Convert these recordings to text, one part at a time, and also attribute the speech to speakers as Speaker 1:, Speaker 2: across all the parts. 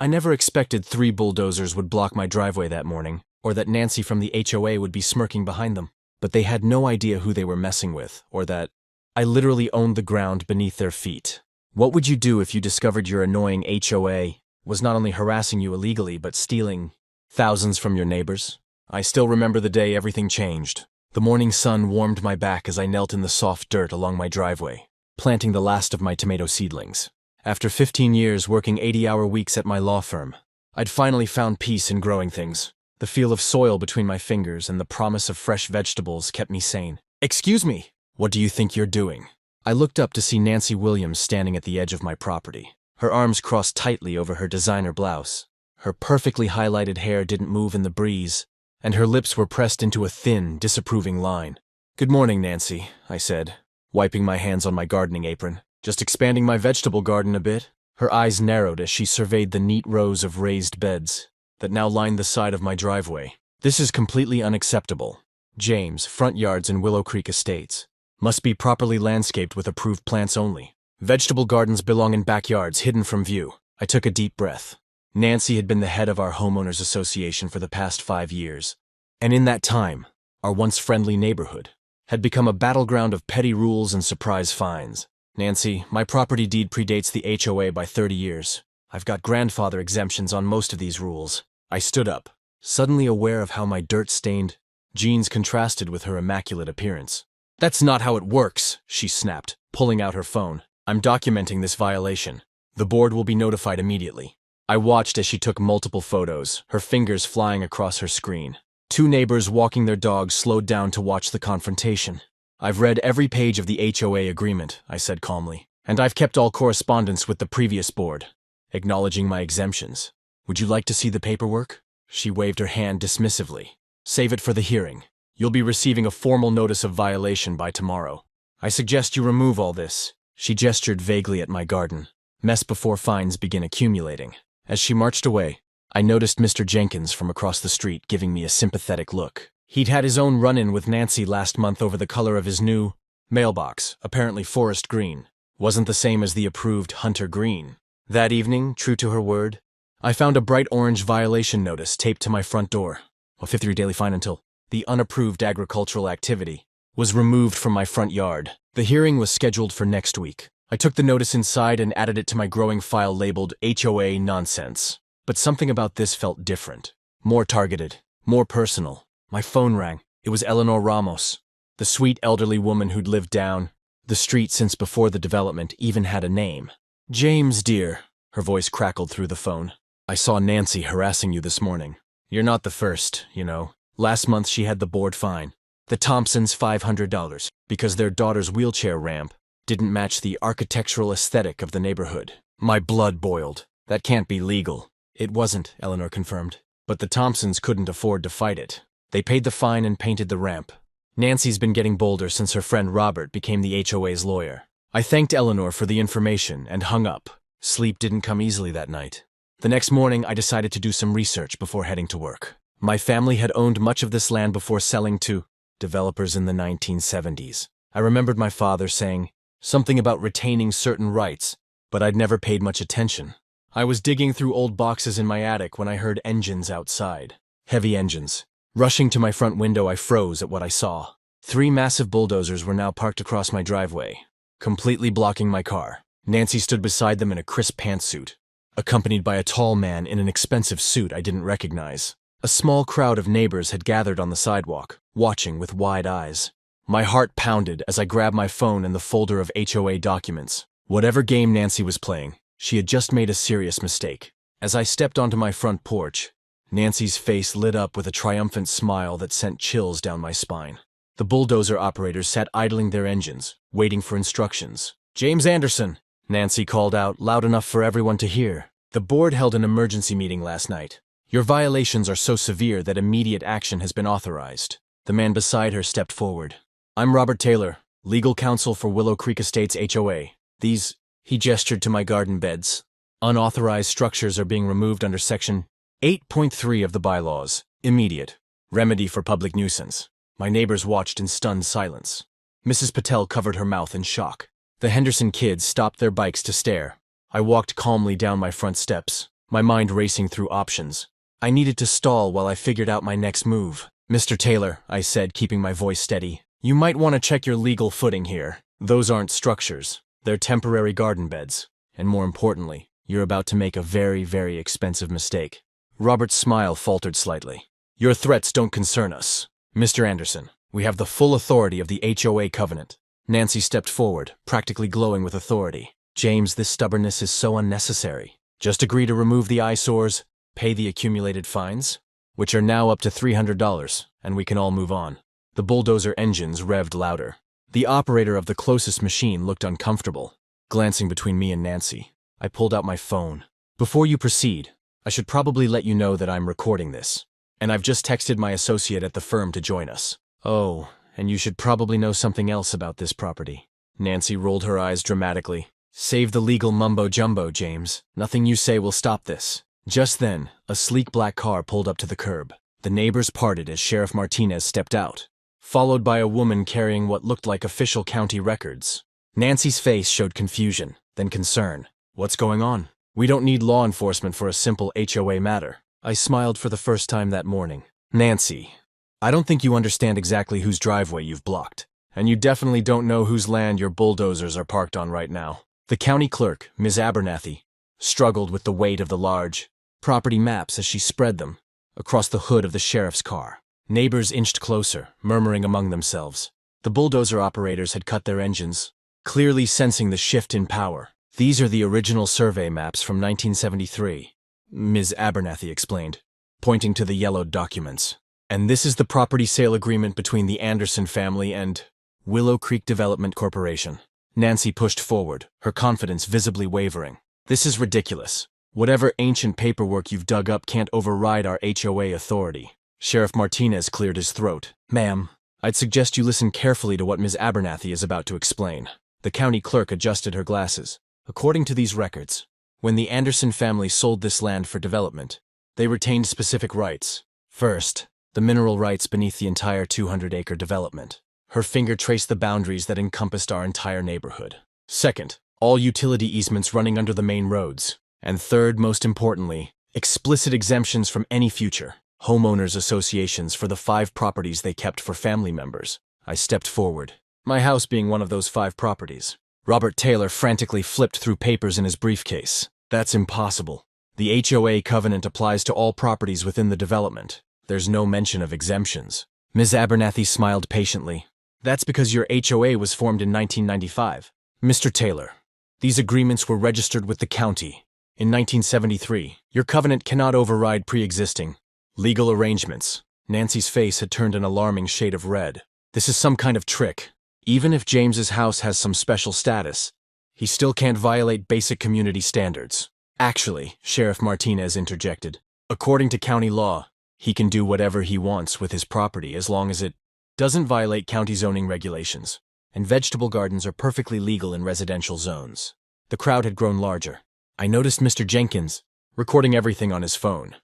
Speaker 1: I never expected 3 bulldozers would block my driveway that morning, or that Nancy from the HOA would be smirking behind them. But they had no idea who they were messing with, or that I literally owned the ground beneath their feet. What would you do if you discovered your annoying HOA was not only harassing you illegally but stealing thousands from your neighbors? I still remember the day everything changed. The morning sun warmed my back as I knelt in the soft dirt along my driveway, planting the last of my tomato seedlings. After 15 years working 80-hour weeks at my law firm, I'd finally found peace in growing things. The feel of soil between my fingers and the promise of fresh vegetables kept me sane. "Excuse me, what do you think you're doing?" I looked up to see Nancy Williams standing at the edge of my property, her arms crossed tightly over her designer blouse. Her perfectly highlighted hair didn't move in the breeze, and her lips were pressed into a thin, disapproving line. "Good morning, Nancy," I said, wiping my hands on my gardening apron. "Just expanding my vegetable garden a bit." Her eyes narrowed as she surveyed the neat rows of raised beds that now lined the side of my driveway. "This is completely unacceptable. James, Front Yards and Willow Creek Estates. Must be properly landscaped with approved plants only. Vegetable gardens belong in backyards hidden from view." I took a deep breath. Nancy had been the head of our homeowners association for the past 5 years, and in that time, our once friendly neighborhood had become a battleground of petty rules and surprise fines. "Nancy, my property deed predates the HOA by 30 years. I've got grandfather exemptions on most of these rules." I stood up, suddenly aware of how my dirt-stained jeans contrasted with her immaculate appearance. "That's not how it works," she snapped, pulling out her phone. "I'm documenting this violation. The board will be notified immediately." I watched as she took multiple photos, her fingers flying across her screen. 2 neighbors walking their dogs slowed down to watch the confrontation. "I've read every page of the HOA agreement," I said calmly, "and I've kept all correspondence with the previous board, acknowledging my exemptions. Would you like to see the paperwork?" She waved her hand dismissively. "Save it for the hearing. You'll be receiving a formal notice of violation by tomorrow. I suggest you remove all this." She gestured vaguely at my garden. "Mess before fines begin accumulating." As she marched away, I noticed Mr. Jenkins from across the street giving me a sympathetic look. He'd had his own run-in with Nancy last month over the color of his new mailbox, apparently forest green. Wasn't the same as the approved hunter green. That evening, true to her word, I found a bright orange violation notice taped to my front door. A 53 daily fine until the unapproved agricultural activity was removed from my front yard. The hearing was scheduled for next week. I took the notice inside and added it to my growing file labeled HOA nonsense. But something about this felt different. More targeted. More personal. My phone rang. It was Eleanor Ramos, the sweet elderly woman who'd lived down the street since before the development even had a name. "James, dear," her voice crackled through the phone. "I saw Nancy harassing you this morning. You're not the first, you know. Last month she had the board fine. The Thompsons $500 because their daughter's wheelchair ramp didn't match the architectural aesthetic of the neighborhood." My blood boiled. "That can't be legal." "It wasn't," Eleanor confirmed. "But the Thompsons couldn't afford to fight it. They paid the fine and painted the ramp. Nancy's been getting bolder since her friend Robert became the HOA's lawyer." I thanked Eleanor for the information and hung up. Sleep didn't come easily that night. The next morning, I decided to do some research before heading to work. My family had owned much of this land before selling to developers in the 1970s. I remembered my father saying something about retaining certain rights, but I'd never paid much attention. I was digging through old boxes in my attic when I heard engines outside. Heavy engines. Rushing to my front window, I froze at what I saw. 3 massive bulldozers were now parked across my driveway, completely blocking my car. Nancy stood beside them in a crisp pantsuit, accompanied by a tall man in an expensive suit I didn't recognize. A small crowd of neighbors had gathered on the sidewalk, watching with wide eyes. My heart pounded as I grabbed my phone and the folder of HOA documents. Whatever game Nancy was playing, she had just made a serious mistake. As I stepped onto my front porch, Nancy's face lit up with a triumphant smile that sent chills down my spine. The bulldozer operators sat idling their engines, waiting for instructions. "James Anderson," Nancy called out, loud enough for everyone to hear. "The board held an emergency meeting last night. Your violations are so severe that immediate action has been authorized." The man beside her stepped forward. "I'm Robert Taylor, legal counsel for Willow Creek Estates HOA. These," he gestured to my garden beds, "unauthorized structures are being removed under Section 8.3 of the bylaws. Immediate. Remedy for public nuisance." My neighbors watched in stunned silence. Mrs. Patel covered her mouth in shock. The Henderson kids stopped their bikes to stare. I walked calmly down my front steps, my mind racing through options. I needed to stall while I figured out my next move. "Mr. Taylor," I said, keeping my voice steady, "you might want to check your legal footing here. Those aren't structures. They're temporary garden beds. And more importantly, you're about to make a very, very expensive mistake." Robert's smile faltered slightly. "Your threats don't concern us. Mr. Anderson, we have the full authority of the HOA covenant." Nancy stepped forward, practically glowing with authority. "James, this stubbornness is so unnecessary. Just agree to remove the eyesores, pay the accumulated fines, which are now up to $300, and we can all move on." The bulldozer engines revved louder. The operator of the closest machine looked uncomfortable. Glancing between me and Nancy, I pulled out my phone. "Before you proceed, I should probably let you know that I'm recording this, and I've just texted my associate at the firm to join us. Oh, and you should probably know something else about this property." Nancy rolled her eyes dramatically. "Save the legal mumbo-jumbo, James. Nothing you say will stop this." Just then, a sleek black car pulled up to the curb. The neighbors parted as Sheriff Martinez stepped out, followed by a woman carrying what looked like official county records. Nancy's face showed confusion, then concern. "What's going on? We don't need law enforcement for a simple HOA matter." I smiled for the first time that morning. "Nancy, I don't think you understand exactly whose driveway you've blocked, and you definitely don't know whose land your bulldozers are parked on right now." The county clerk, Ms. Abernathy, struggled with the weight of the large property maps as she spread them across the hood of the sheriff's car. Neighbors inched closer, murmuring among themselves. The bulldozer operators had cut their engines, clearly sensing the shift in power. "These are the original survey maps from 1973, Ms. Abernathy explained, pointing to the yellowed documents. "And this is the property sale agreement between the Anderson family and Willow Creek Development Corporation." Nancy pushed forward, her confidence visibly wavering. "This is ridiculous. Whatever ancient paperwork you've dug up can't override our HOA authority." Sheriff Martinez cleared his throat. "Ma'am, I'd suggest you listen carefully to what Ms. Abernathy is about to explain." The county clerk adjusted her glasses. "According to these records, when the Anderson family sold this land for development, they retained specific rights. First, the mineral rights beneath the entire 200-acre development." Her finger traced the boundaries that encompassed our entire neighborhood. "Second, all utility easements running under the main roads. And third, most importantly, explicit exemptions from any future homeowners associations for the 5 properties they kept for family members." I stepped forward, my house being one of those 5 properties. Robert Taylor frantically flipped through papers in his briefcase. "That's impossible. The HOA covenant applies to all properties within the development. There's no mention of exemptions." Ms. Abernathy smiled patiently. "That's because your HOA was formed in 1995. Mr. Taylor, these agreements were registered with the county in 1973. Your covenant cannot override pre-existing legal arrangements." Nancy's face had turned an alarming shade of red. "This is some kind of trick. Even if James's house has some special status, he still can't violate basic community standards." "Actually," Sheriff Martinez interjected, "according to county law, he can do whatever he wants with his property as long as it doesn't violate county zoning regulations, and vegetable gardens are perfectly legal in residential zones." The crowd had grown larger. I noticed Mr. Jenkins recording everything on his phone.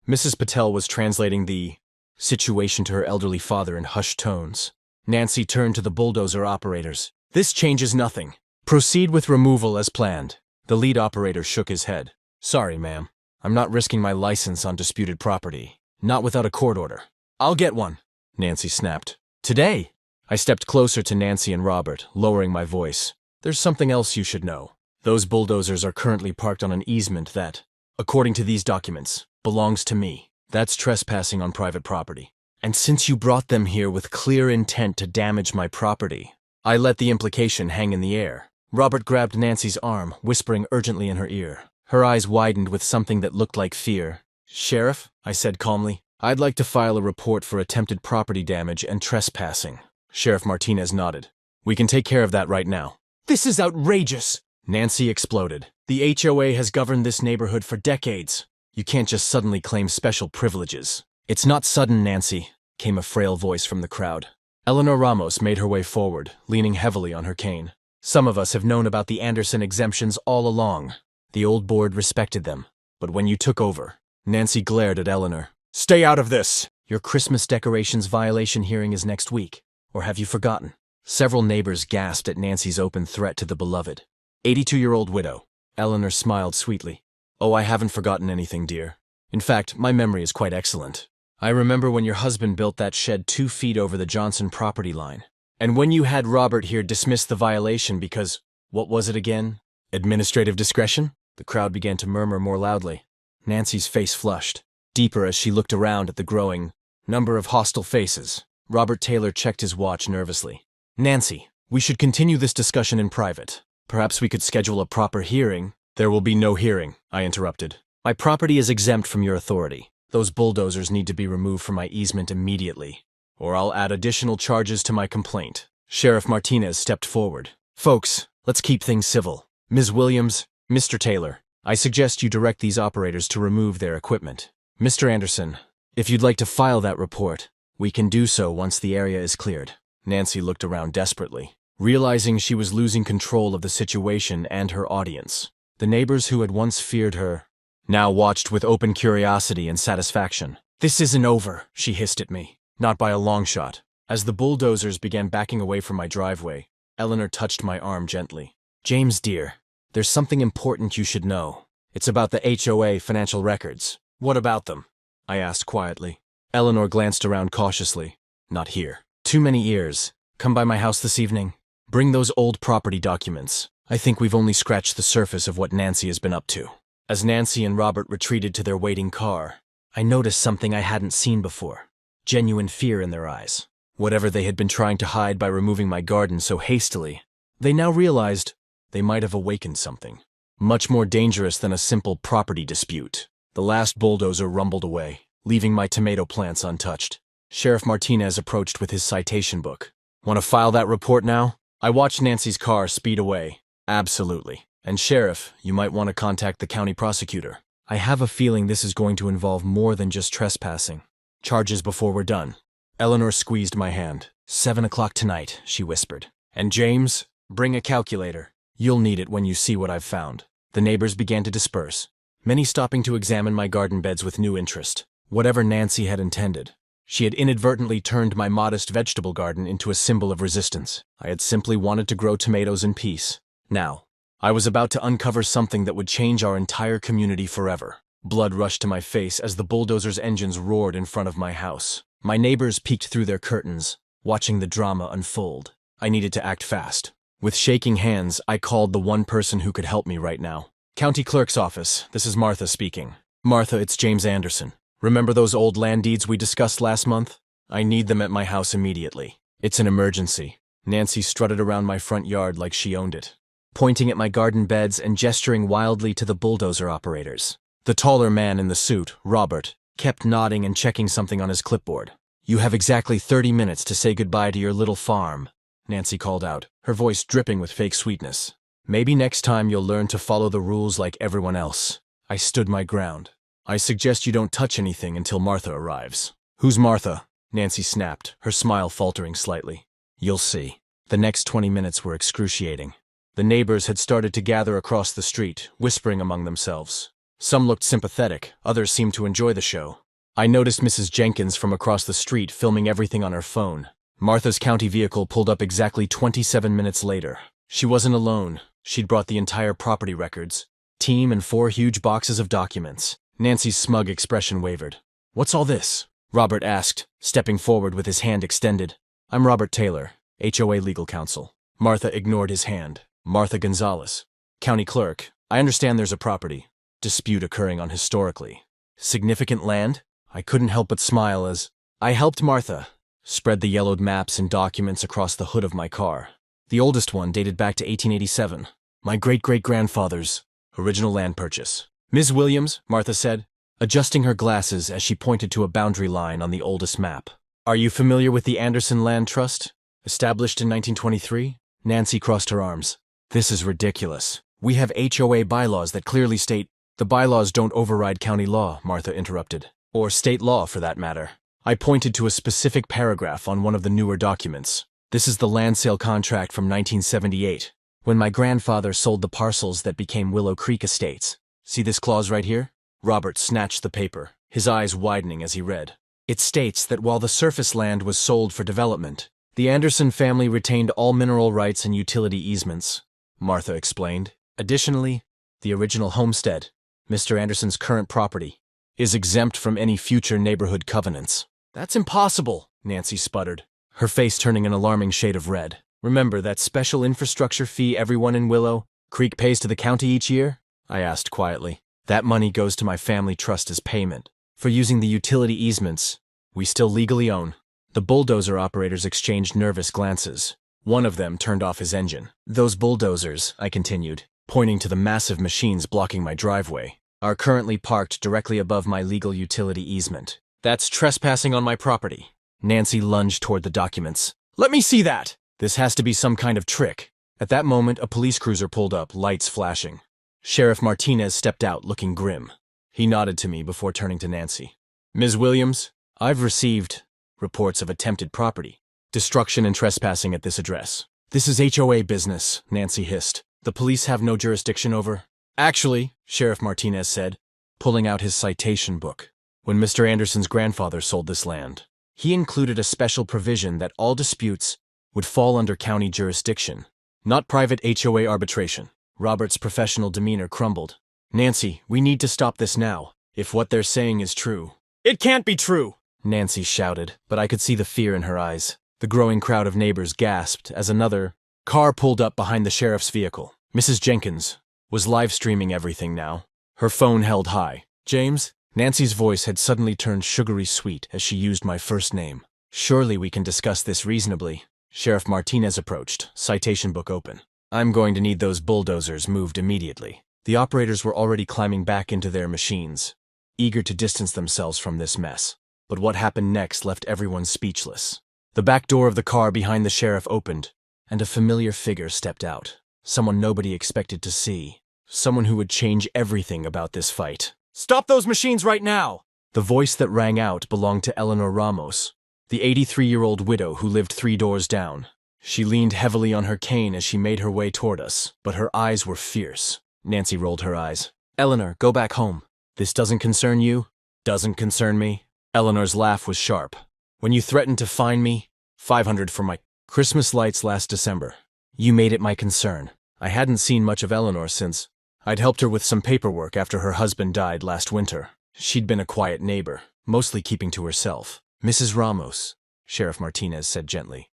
Speaker 1: Mrs. Patel was translating the situation to her elderly father in hushed tones. Nancy turned to the bulldozer operators. "This changes nothing. Proceed with removal as planned." The lead operator shook his head. "Sorry, ma'am. I'm not risking my license on disputed property. Not without a court order." "I'll get one," Nancy snapped. "Today?" I stepped closer to Nancy and Robert, lowering my voice. "There's something else you should know. Those bulldozers are currently parked on an easement that, according to these documents, belongs to me. That's trespassing on private property. And since you brought them here with clear intent to damage my property, I let the implication hang in the air." Robert grabbed Nancy's arm, whispering urgently in her ear. Her eyes widened with something that looked like fear. "Sheriff," I said calmly, "I'd like to file a report for attempted property damage and trespassing." Sheriff Martinez nodded. "We can take care of that right now." "This is outrageous!" Nancy exploded. "The HOA has governed this neighborhood for decades. You can't just suddenly claim special privileges." "It's not sudden, Nancy," came a frail voice from the crowd. Eleanor Ramos made her way forward, leaning heavily on her cane. "Some of us have known about the Anderson exemptions all along. The old board respected them. But when you took over," Nancy glared at Eleanor. "Stay out of this!" "Your Christmas decorations violation hearing is next week. Or have you forgotten?" Several neighbors gasped at Nancy's open threat to the beloved 82-year-old widow. Eleanor smiled sweetly. Oh, I haven't forgotten anything, dear. In fact, my memory is quite excellent. I remember when your husband built that shed 2 feet over the Johnson property line. And when you had Robert here dismiss the violation because, what was it again? Administrative discretion? The crowd began to murmur more loudly. Nancy's face flushed, deeper as she looked around at the growing number of hostile faces. Robert Taylor checked his watch nervously. Nancy, we should continue this discussion in private. Perhaps we could schedule a proper hearing. There will be no hearing, I interrupted. My property is exempt from your authority. Those bulldozers need to be removed from my easement immediately, or I'll add additional charges to my complaint. Sheriff Martinez stepped forward. Folks, let's keep things civil. Ms. Williams, Mr. Taylor, I suggest you direct these operators to remove their equipment. Mr. Anderson, if you'd like to file that report, we can do so once the area is cleared. Nancy looked around desperately, realizing she was losing control of the situation and her audience. The neighbors who had once feared her now watched with open curiosity and satisfaction. This isn't over, she hissed at me. Not by a long shot. As the bulldozers began backing away from my driveway, Eleanor touched my arm gently. James, dear, there's something important you should know. It's about the HOA financial records. What about them? I asked quietly. Eleanor glanced around cautiously. Not here. Too many ears. Come by my house this evening. Bring those old property documents. I think we've only scratched the surface of what Nancy has been up to. As Nancy and Robert retreated to their waiting car, I noticed something I hadn't seen before. Genuine fear in their eyes. Whatever they had been trying to hide by removing my garden so hastily, they now realized they might have awakened something. Much more dangerous than a simple property dispute. The last bulldozer rumbled away, leaving my tomato plants untouched. Sheriff Martinez approached with his citation book. Want to file that report now? I watched Nancy's car speed away. Absolutely. And Sheriff, you might want to contact the county prosecutor. I have a feeling this is going to involve more than just trespassing. Charges before we're done. Eleanor squeezed my hand. 7 o'clock tonight, she whispered. And James, bring a calculator. You'll need it when you see what I've found. The neighbors began to disperse, many stopping to examine my garden beds with new interest. Whatever Nancy had intended, she had inadvertently turned my modest vegetable garden into a symbol of resistance. I had simply wanted to grow tomatoes in peace. Now, I was about to uncover something that would change our entire community forever. Blood rushed to my face as the bulldozer's engines roared in front of my house. My neighbors peeked through their curtains, watching the drama unfold. I needed to act fast. With shaking hands, I called the one person who could help me right now. County Clerk's office, this is Martha speaking. Martha, it's James Anderson. Remember those old land deeds we discussed last month? I need them at my house immediately. It's an emergency. Nancy strutted around my front yard like she owned it, pointing at my garden beds and gesturing wildly to the bulldozer operators. The taller man in the suit, Robert, kept nodding and checking something on his clipboard. You have exactly 30 minutes to say goodbye to your little farm, Nancy called out, her voice dripping with fake sweetness. Maybe next time you'll learn to follow the rules like everyone else. I stood my ground. I suggest you don't touch anything until Martha arrives. Who's Martha? Nancy snapped, her smile faltering slightly. You'll see. The next 20 minutes were excruciating. The neighbors had started to gather across the street, whispering among themselves. Some looked sympathetic, others seemed to enjoy the show. I noticed Mrs. Jenkins from across the street filming everything on her phone. Martha's county vehicle pulled up exactly 27 minutes later. She wasn't alone. She'd brought the entire property records, team, and 4 huge boxes of documents. Nancy's smug expression wavered. What's all this? Robert asked, stepping forward with his hand extended. I'm Robert Taylor, HOA legal counsel. Martha ignored his hand. Martha Gonzalez, county clerk. I understand there's a property dispute occurring on historically significant land. I couldn't help but smile as I helped Martha spread the yellowed maps and documents across the hood of my car. The oldest one dated back to 1887, my great-great-grandfather's original land purchase. Ms. Williams, Martha said, adjusting her glasses as she pointed to a boundary line on the oldest map. Are you familiar with the Anderson Land Trust, established in 1923? Nancy crossed her arms. This is ridiculous. We have HOA bylaws that clearly state the bylaws don't override county law, Martha interrupted. Or state law, for that matter. I pointed to a specific paragraph on one of the newer documents. This is the land sale contract from 1978, when my grandfather sold the parcels that became Willow Creek Estates. See this clause right here? Robert snatched the paper, his eyes widening as he read. It states that while the surface land was sold for development, the Anderson family retained all mineral rights and utility easements, Martha explained. Additionally, the original homestead, Mr. Anderson's current property is exempt from any future neighborhood covenants. That's impossible, Nancy sputtered, her face turning an alarming shade of red. Remember that special infrastructure fee everyone in Willow Creek pays to the county each year? I asked quietly. That money goes to my family trust as payment for using the utility easements we still legally own. The bulldozer operators exchanged nervous glances. One of them turned off his engine. Those bulldozers, I continued, pointing to the massive machines blocking my driveway, are currently parked directly above my legal utility easement. That's trespassing on my property. Nancy lunged toward the documents. Let me see that! This has to be some kind of trick. At that moment, a police cruiser pulled up, lights flashing. Sheriff Martinez stepped out, looking grim. He nodded to me before turning to Nancy. Ms. Williams, I've received reports of attempted property destruction and trespassing at this address. This is HOA business, Nancy hissed. The police have no jurisdiction over. Actually, Sheriff Martinez said, pulling out his citation book. When Mr. Anderson's grandfather sold this land, he included a special provision that all disputes would fall under county jurisdiction, not private HOA arbitration. Robert's professional demeanor crumbled. Nancy, we need to stop this now, if what they're saying is true. It can't be true, Nancy shouted, but I could see the fear in her eyes. The growing crowd of neighbors gasped as another car pulled up behind the sheriff's vehicle. Mrs. Jenkins was live streaming everything now, her phone held high. James? Nancy's voice had suddenly turned sugary sweet as she used my first name. Surely we can discuss this reasonably. Sheriff Martinez approached, citation book open. I'm going to need those bulldozers moved immediately. The operators were already climbing back into their machines, eager to distance themselves from this mess. But what happened next left everyone speechless. The back door of the car behind the sheriff opened, and a familiar figure stepped out. Someone nobody expected to see. Someone who would change everything about this fight. Stop those machines right now! The voice that rang out belonged to Eleanor Ramos, the 83-year-old widow who lived 3 doors down. She leaned heavily on her cane as she made her way toward us, but her eyes were fierce. Nancy rolled her eyes. Eleanor, go back home. This doesn't concern you? Doesn't concern me? Eleanor's laugh was sharp. When you threatened to fine me, $500 for my Christmas lights last December, you made it my concern. I hadn't seen much of Eleanor since I'd helped her with some paperwork after her husband died last winter. She'd been a quiet neighbor, mostly keeping to herself. Mrs. Ramos, Sheriff Martinez said gently.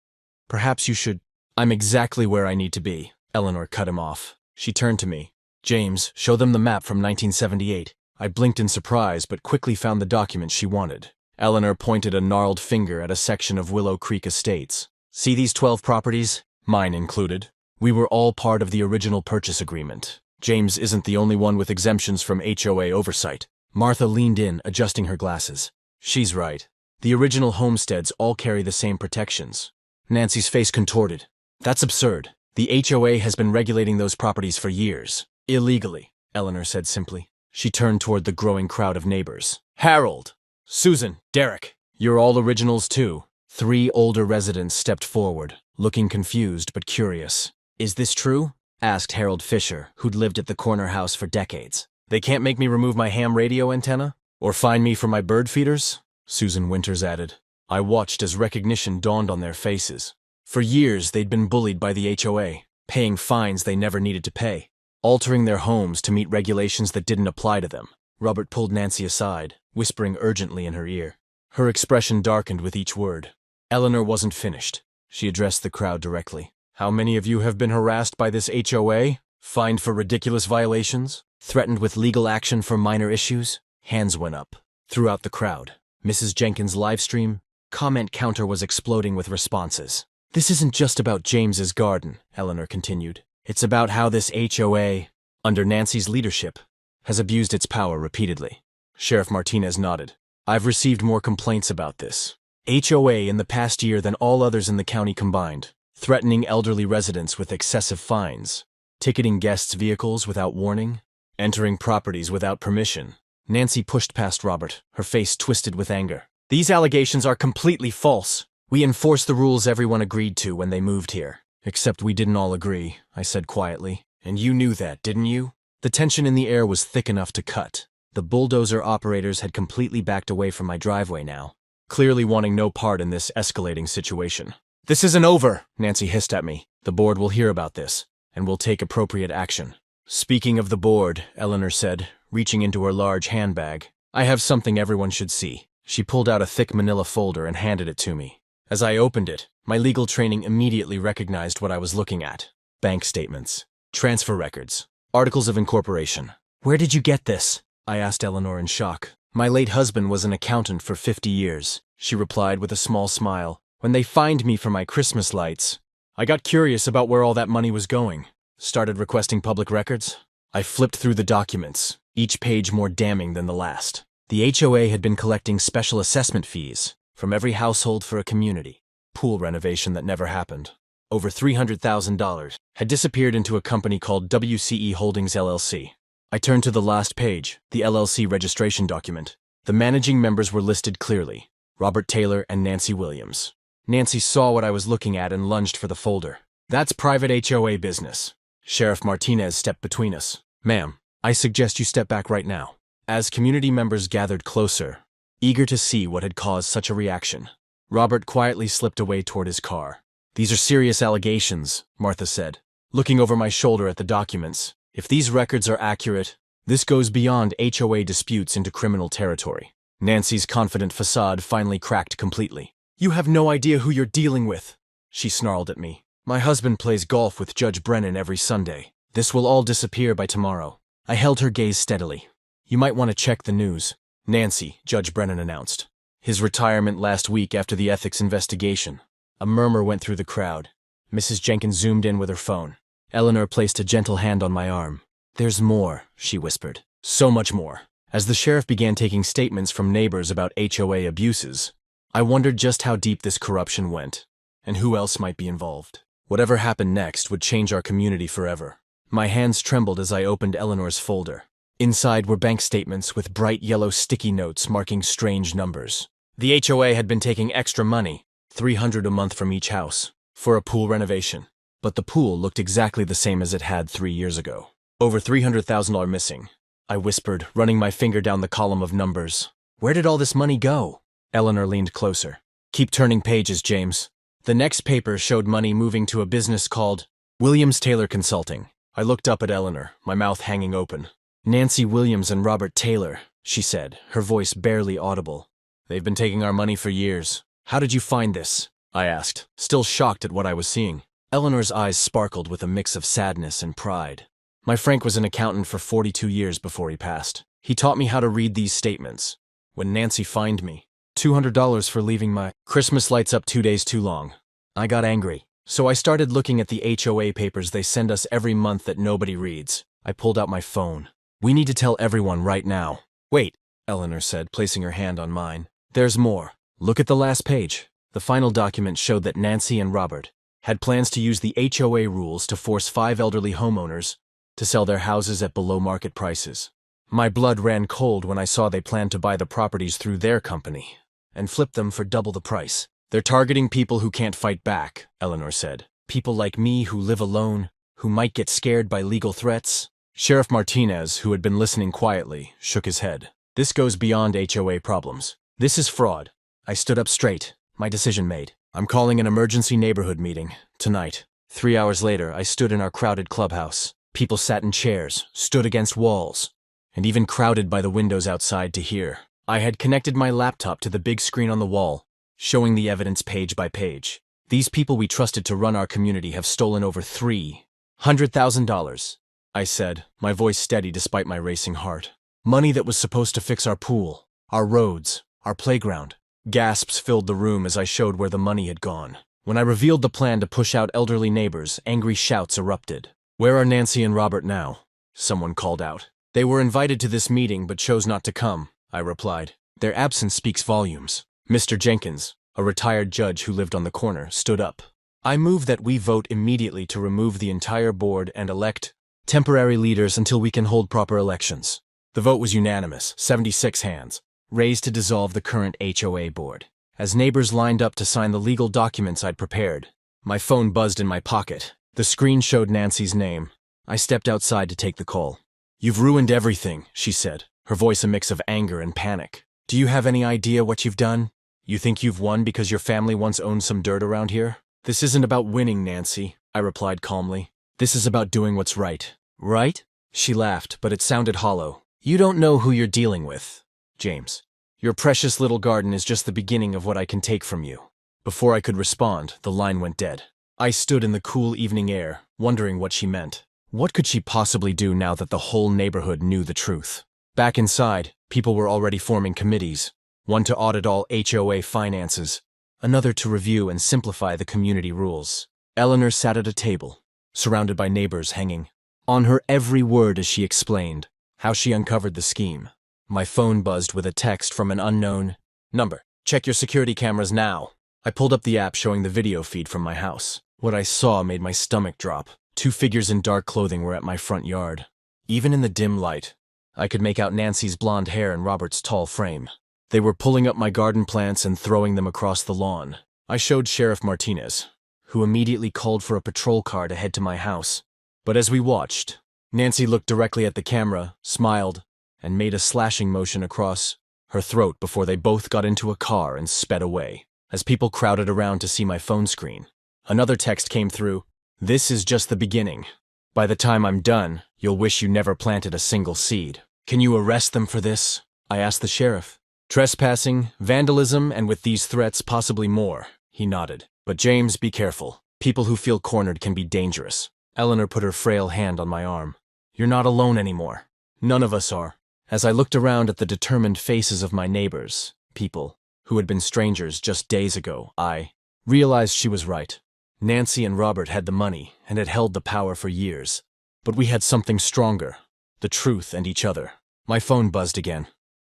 Speaker 1: Perhaps you should. I'm exactly where I need to be. Eleanor cut him off. She turned to me. James, show them the map from 1978. I blinked in surprise, but quickly found the document she wanted. Eleanor pointed a gnarled finger at a section of Willow Creek Estates. See these 12 properties? Mine included. We were all part of the original purchase agreement. James isn't the only one with exemptions from HOA oversight. Martha leaned in, adjusting her glasses. She's right. The original homesteads all carry the same protections. Nancy's face contorted. That's absurd. The HOA has been regulating those properties for years. Illegally, Eleanor said simply. She turned toward the growing crowd of neighbors. Harold! Susan! Derek! You're all originals too. 3 older residents stepped forward, looking confused but curious. Is this true? Asked Harold Fisher, who'd lived at the corner house for decades. They can't make me remove my ham radio antenna? Or fine me for my bird feeders? Susan Winters added. I watched as recognition dawned on their faces. For years, they'd been bullied by the HOA, paying fines they never needed to pay, altering their homes to meet regulations that didn't apply to them. Robert pulled Nancy aside, whispering urgently in her ear. Her expression darkened with each word. Eleanor wasn't finished. She addressed the crowd directly. How many of you have been harassed by this HOA? Fined for ridiculous violations? Threatened with legal action for minor issues? Hands went up. Throughout the crowd, Mrs. Jenkins' livestream comment counter was exploding with responses. This isn't just about James's garden, Eleanor continued. It's about how this HOA, under Nancy's leadership, has abused its power repeatedly. Sheriff Martinez nodded. I've received more complaints about this HOA in the past year than all others in the county combined, threatening elderly residents with excessive fines, ticketing guests' vehicles without warning, entering properties without permission. Nancy pushed past Robert, her face twisted with anger. These allegations are completely false. We enforce the rules everyone agreed to when they moved here. Except we didn't all agree, I said quietly. And you knew that, didn't you? The tension in the air was thick enough to cut. The bulldozer operators had completely backed away from my driveway now, clearly wanting no part in this escalating situation. This isn't over, Nancy hissed at me. The board will hear about this, and will take appropriate action. Speaking of the board, Eleanor said, reaching into her large handbag. "I have something everyone should see." She pulled out a thick manila folder and handed it to me. As I opened it, my legal training immediately recognized what I was looking at. Bank statements, transfer records, articles of incorporation. "Where did you get this?" I asked Eleanor in shock. "My late husband was an accountant for 50 years, she replied with a small smile. "When they fined me for my Christmas lights, I got curious about where all that money was going. Started requesting public records." I flipped through the documents, each page more damning than the last. The HOA had been collecting special assessment fees from every household for a community pool renovation that never happened. Over $300,000 had disappeared into a company called WCE Holdings LLC. I turned to the last page, the LLC registration document. The managing members were listed clearly: Robert Taylor and Nancy Williams. Nancy saw what I was looking at and lunged for the folder. "That's private HOA business." Sheriff Martinez stepped between us. "Ma'am, I suggest you step back right now." As community members gathered closer, eager to see what had caused such a reaction, Robert quietly slipped away toward his car. "These are serious allegations," Martha said, looking over my shoulder at the documents. "If these records are accurate, this goes beyond HOA disputes into criminal territory." Nancy's confident facade finally cracked completely. "You have no idea who you're dealing with," she snarled at me. "My husband plays golf with Judge Brennan every Sunday. This will all disappear by tomorrow." I held her gaze steadily. "You might want to check the news." "Nancy," Judge Brennan announced. "His retirement last week after the ethics investigation." A murmur went through the crowd. Mrs. Jenkins zoomed in with her phone. Eleanor placed a gentle hand on my arm. "There's more," she whispered. "So much more." As the sheriff began taking statements from neighbors about HOA abuses, I wondered just how deep this corruption went, and who else might be involved. Whatever happened next would change our community forever. My hands trembled as I opened Eleanor's folder. Inside were bank statements with bright yellow sticky notes marking strange numbers. The HOA had been taking extra money, $300 a month from each house, for a pool renovation. But the pool looked exactly the same as it had 3 years ago. "Over $300,000 missing," I whispered, running my finger down the column of numbers. "Where did all this money go?" Eleanor leaned closer. "Keep turning pages, James." The next paper showed money moving to a business called Williams Taylor Consulting. I looked up at Eleanor, my mouth hanging open. "Nancy Williams and Robert Taylor," she said, her voice barely audible. "They've been taking our money for years." "How did you find this?" I asked, still shocked at what I was seeing. Eleanor's eyes sparkled with a mix of sadness and pride. "My Frank was an accountant for 42 years before he passed. He taught me how to read these statements. When Nancy fined me, $200 for leaving my Christmas lights up 2 days too long, I got angry. So I started looking at the HOA papers they send us every month that nobody reads." I pulled out my phone. "We need to tell everyone right now." "Wait," Eleanor said, placing her hand on mine. "There's more. Look at the last page." The final document showed that Nancy and Robert had plans to use the HOA rules to force 5 elderly homeowners to sell their houses at below-market prices. My blood ran cold when I saw they planned to buy the properties through their company and flip them for double the price. "They're targeting people who can't fight back," Eleanor said. "People like me who live alone, who might get scared by legal threats." Sheriff Martinez, who had been listening quietly, shook his head. "This goes beyond HOA problems. This is fraud." I stood up straight, my decision made. "I'm calling an emergency neighborhood meeting, tonight." 3 hours later, I stood in our crowded clubhouse. People sat in chairs, stood against walls, and even crowded by the windows outside to hear. I had connected my laptop to the big screen on the wall, showing the evidence page by page. "These people we trusted to run our community have stolen over $300,000, I said, my voice steady despite my racing heart. "Money that was supposed to fix our pool, our roads, our playground." Gasps filled the room as I showed where the money had gone. When I revealed the plan to push out elderly neighbors, angry shouts erupted. "Where are Nancy and Robert now?" someone called out. "They were invited to this meeting but chose not to come," I replied. "Their absence speaks volumes." Mr. Jenkins, a retired judge who lived on the corner, stood up. "I move that we vote immediately to remove the entire board and elect temporary leaders until we can hold proper elections." The vote was unanimous, 76 hands, raised to dissolve the current HOA board. As neighbors lined up to sign the legal documents I'd prepared, my phone buzzed in my pocket. The screen showed Nancy's name. I stepped outside to take the call. "You've ruined everything," she said, her voice a mix of anger and panic. "Do you have any idea what you've done? You think you've won because your family once owned some dirt around here?" "This isn't about winning, Nancy," I replied calmly. "This is about doing what's right." "Right?" She laughed, but it sounded hollow. You don't know who you're dealing with, James. Your precious little garden is just the beginning of what I can take from you. Before I could respond, the line went dead. I stood in the cool evening air, wondering what she meant. What could she possibly do now that the whole neighborhood knew the truth? Back inside, people were already forming committees. One to audit all HOA finances, another to review and simplify the community rules. Eleanor sat at a table, surrounded by neighbors hanging on her every word as she explained how she uncovered the scheme. My phone buzzed with a text from an unknown number. Check your security cameras now. I pulled up the app showing the video feed from my house. What I saw made my stomach drop. 2 figures in dark clothing were at my front yard. Even in the dim light, I could make out Nancy's blonde hair and Robert's tall frame. They were pulling up my garden plants and throwing them across the lawn. I showed Sheriff Martinez, who immediately called for a patrol car to head to my house. But as we watched, Nancy looked directly at the camera, smiled, and made a slashing motion across her throat before they both got into a car and sped away. As people crowded around to see my phone screen, another text came through. This is just the beginning. By the time I'm done, you'll wish you never planted a single seed. Can you arrest them for this? I asked the sheriff. Trespassing, vandalism, and with these threats, possibly more. He nodded. But James, be careful. People who feel cornered can be dangerous. Eleanor put her frail hand on my arm. You're not alone anymore. None of us are. As I looked around at the determined faces of my neighbors, people who had been strangers just days ago, I realized she was right. Nancy and Robert had the money and had held the power for years. But we had something stronger, the truth and each other. My phone buzzed again.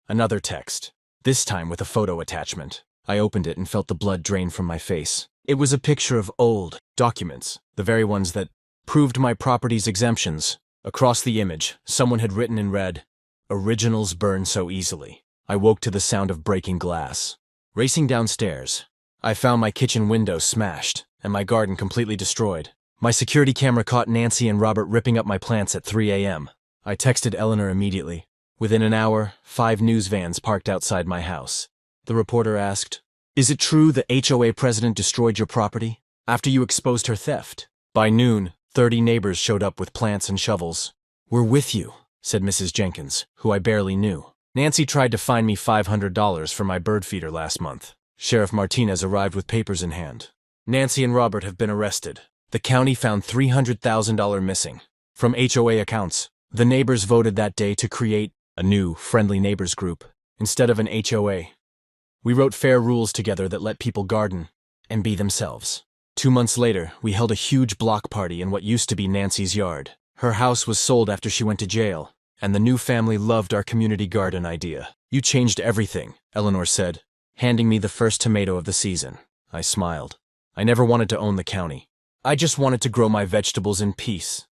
Speaker 1: Another text, this time with a photo attachment. I opened it and felt the blood drain from my face. It was a picture of old documents, the very ones that proved my property's exemptions. Across the image, someone had written in red, "Originals burn so easily." I woke to the sound of breaking glass. Racing downstairs, I found my kitchen window smashed and my garden completely destroyed. My security camera caught Nancy and Robert ripping up my plants at 3 a.m. I texted Eleanor immediately. Within an hour, 5 news vans parked outside my house. The reporter asked, "Is it true the HOA president destroyed your property after you exposed her theft?" By noon, 30 neighbors showed up with plants and shovels. "We're with you," said Mrs. Jenkins, who I barely knew. "Nancy tried to fine me $500 for my bird feeder last month." Sheriff Martinez arrived with papers in hand. "Nancy and Robert have been arrested. The county found $300,000 missing from HOA accounts." The neighbors voted that day to create a new friendly neighbors group instead of an HOA. We wrote fair rules together that let people garden and be themselves. 2 months later, we held a huge block party in what used to be Nancy's yard. Her house was sold after she went to jail, and the new family loved our community garden idea. "You changed everything," Eleanor said, handing me the first tomato of the season. I smiled. I never wanted to own the county. I just wanted to grow my vegetables in peace.